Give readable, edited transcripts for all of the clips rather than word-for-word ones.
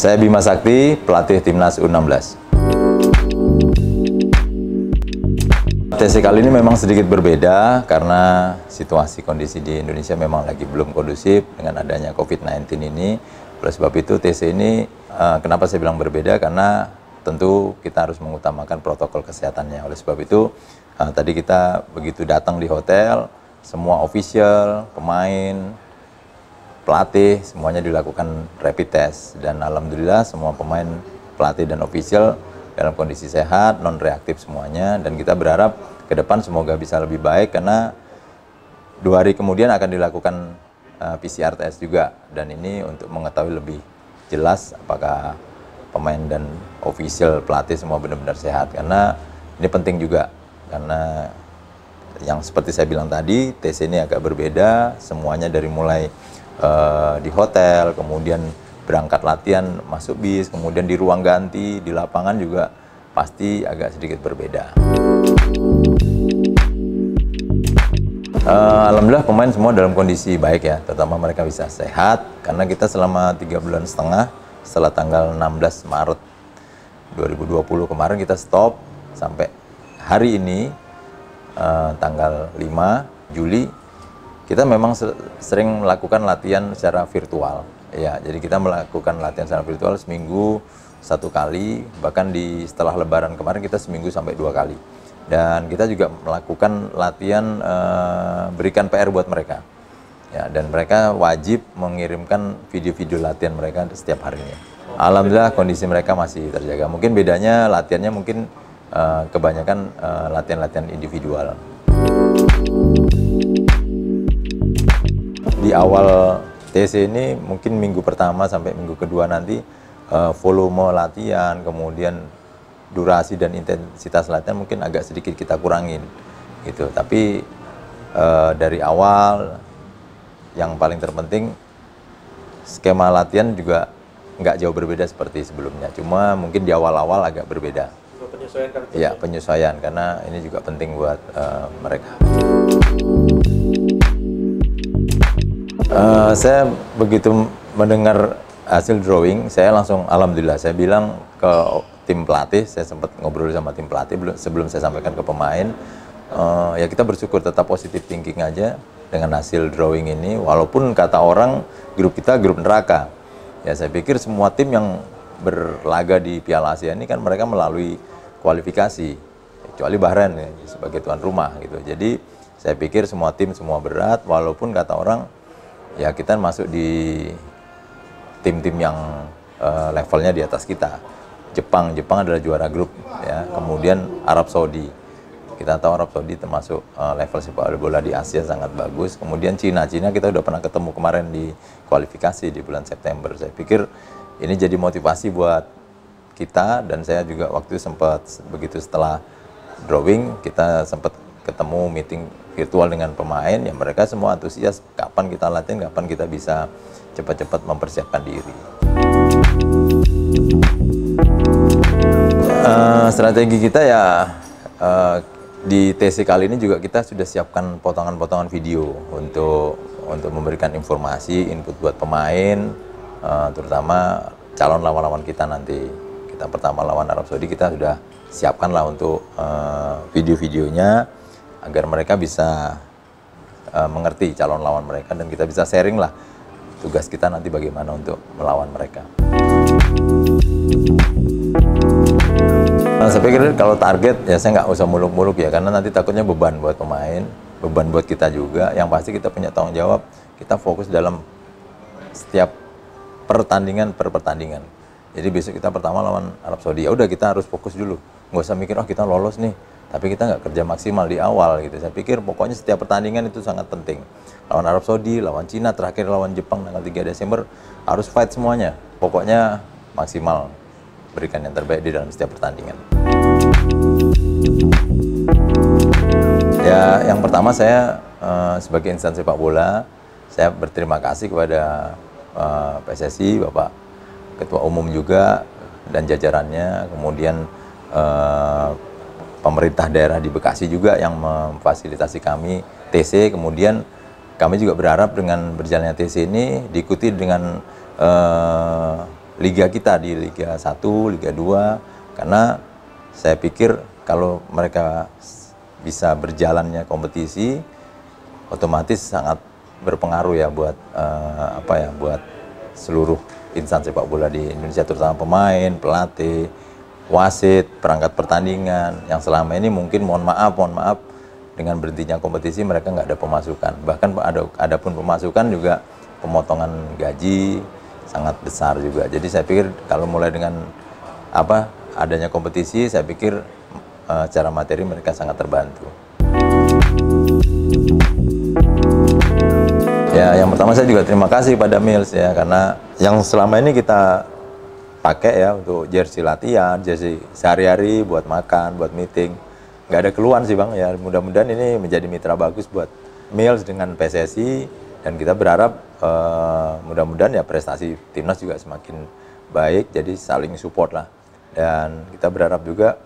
Saya Bima Sakti, pelatih Timnas U16. TC kali ini memang sedikit berbeda karena situasi kondisi di Indonesia memang lagi belum kondusif dengan adanya COVID-19 ini. Oleh sebab itu TC ini, kenapa saya bilang berbeda? Karena tentu kita harus mengutamakan protokol kesehatannya. Oleh sebab itu, tadi kita begitu datang di hotel, semua official, pemain, pelatih, semuanya dilakukan rapid test. Dan alhamdulillah semua pemain, pelatih, dan official dalam kondisi sehat, non-reaktif semuanya. Dan kita berharap ke depan semoga bisa lebih baik karena 2 hari kemudian akan dilakukan PCR test juga. Dan ini untuk mengetahui lebih jelas apakah pemain dan official, pelatih semua benar-benar sehat. Karena ini penting juga, karena yang seperti saya bilang tadi, TC ini agak berbeda, semuanya dari mulai di hotel, kemudian berangkat latihan, masuk bis, kemudian di ruang ganti, di lapangan juga pasti agak sedikit berbeda. Alhamdulillah pemain semua dalam kondisi baik ya, terutama mereka bisa sehat, karena kita selama 3,5 bulan setelah tanggal 16 Maret 2020 kemarin kita stop sampai hari ini, tanggal 5 Juli, kita memang sering melakukan latihan secara virtual. Ya, jadi kita melakukan latihan secara virtual seminggu 1 kali, bahkan setelah Lebaran kemarin kita seminggu sampai 2 kali. Dan kita juga melakukan latihan berikan PR buat mereka. Ya, dan mereka wajib mengirimkan video-video latihan mereka setiap harinya. Alhamdulillah kondisi mereka masih terjaga. Mungkin bedanya latihannya mungkin kebanyakan latihan-latihan individual. Di awal TC ini mungkin minggu pertama sampai minggu kedua nanti volume latihan, kemudian durasi dan intensitas latihan mungkin agak sedikit kita kurangin gitu. Tapi dari awal yang paling terpenting skema latihan juga nggak jauh berbeda seperti sebelumnya. Cuma mungkin di awal-awal agak berbeda. Penyesuaian kan? Ya, penyesuaian karena ini juga penting buat mereka. Saya begitu mendengar hasil drawing, saya langsung alhamdulillah, saya bilang ke tim pelatih, saya sempat ngobrol sama tim pelatih sebelum saya sampaikan ke pemain, ya kita bersyukur, tetap positif thinking aja dengan hasil drawing ini, walaupun kata orang grup kita grup neraka. Ya saya pikir semua tim yang berlaga di Piala Asia ini kan mereka melalui kualifikasi, kecuali Bahrain ya, sebagai tuan rumah gitu. Jadi saya pikir semua tim semua berat, walaupun kata orang ya kita masuk di tim-tim yang levelnya di atas kita. Jepang adalah juara grup ya. Kemudian Arab Saudi, kita tahu Arab Saudi termasuk level sepak bola di Asia sangat bagus. Kemudian Cina kita udah pernah ketemu kemarin di kualifikasi di bulan September. Saya pikir ini jadi motivasi buat kita, dan saya juga waktu itu sempat begitu setelah drawing kita sempat ketemu meeting virtual dengan pemain, ya mereka semua antusias kapan kita latihan, kapan kita bisa cepat-cepat mempersiapkan diri. Strategi kita ya di TC kali ini juga kita sudah siapkan potongan-potongan video untuk memberikan informasi, input buat pemain, terutama calon lawan-lawan kita nanti. Kita pertama lawan Arab Saudi, kita sudah siapkan lah untuk video-videonya, agar mereka bisa mengerti calon lawan mereka, dan kita bisa sharing lah tugas kita nanti bagaimana untuk melawan mereka. Saya pikir kalau target ya saya nggak usah muluk-muluk ya, karena nanti takutnya beban buat pemain, beban buat kita juga. Yang pasti kita punya tanggung jawab, kita fokus dalam setiap pertandingan per pertandingan. Jadi besok kita pertama lawan Arab Saudi, ya udah kita harus fokus dulu, nggak usah mikir oh kita lolos nih, tapi kita nggak kerja maksimal di awal gitu. Saya pikir pokoknya setiap pertandingan itu sangat penting. Lawan Arab Saudi, lawan Cina, terakhir lawan Jepang tanggal 3 Desember, harus fight semuanya. Pokoknya maksimal, berikan yang terbaik di dalam setiap pertandingan. Ya, yang pertama saya sebagai instansi sepak bola, saya berterima kasih kepada PSSI, Bapak Ketua Umum juga, dan jajarannya, kemudian pemerintah daerah di Bekasi juga yang memfasilitasi kami TC. Kemudian kami juga berharap dengan berjalannya TC ini diikuti dengan liga kita di Liga 1, Liga 2, karena saya pikir kalau mereka bisa berjalannya kompetisi, otomatis sangat berpengaruh ya buat buat seluruh insan sepak bola di Indonesia, terutama pemain, pelatih, wasit, perangkat pertandingan yang selama ini mungkin mohon maaf dengan berhentinya kompetisi mereka nggak ada pemasukan, bahkan ada pun pemasukan juga pemotongan gaji sangat besar juga. Jadi saya pikir kalau mulai dengan adanya kompetisi, saya pikir secara materi mereka sangat terbantu. Ya, yang pertama saya juga terima kasih pada Mills ya, karena yang selama ini kita pakai ya untuk jersey latihan, jersey sehari-hari buat makan, buat meeting, nggak ada keluhan sih Bang ya. Mudah-mudahan ini menjadi mitra bagus buat Mills dengan PSSI, dan kita berharap mudah-mudahan ya prestasi timnas juga semakin baik, jadi saling support lah. Dan kita berharap juga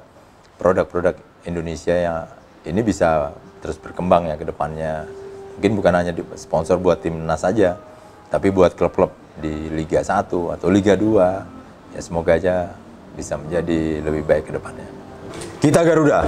produk-produk Indonesia yang ini bisa terus berkembang ya ke depannya. Mungkin bukan hanya sponsor buat timnas saja, tapi buat klub-klub di Liga 1 atau Liga 2. Ya semoga aja bisa menjadi lebih baik ke depannya. Kita Garuda.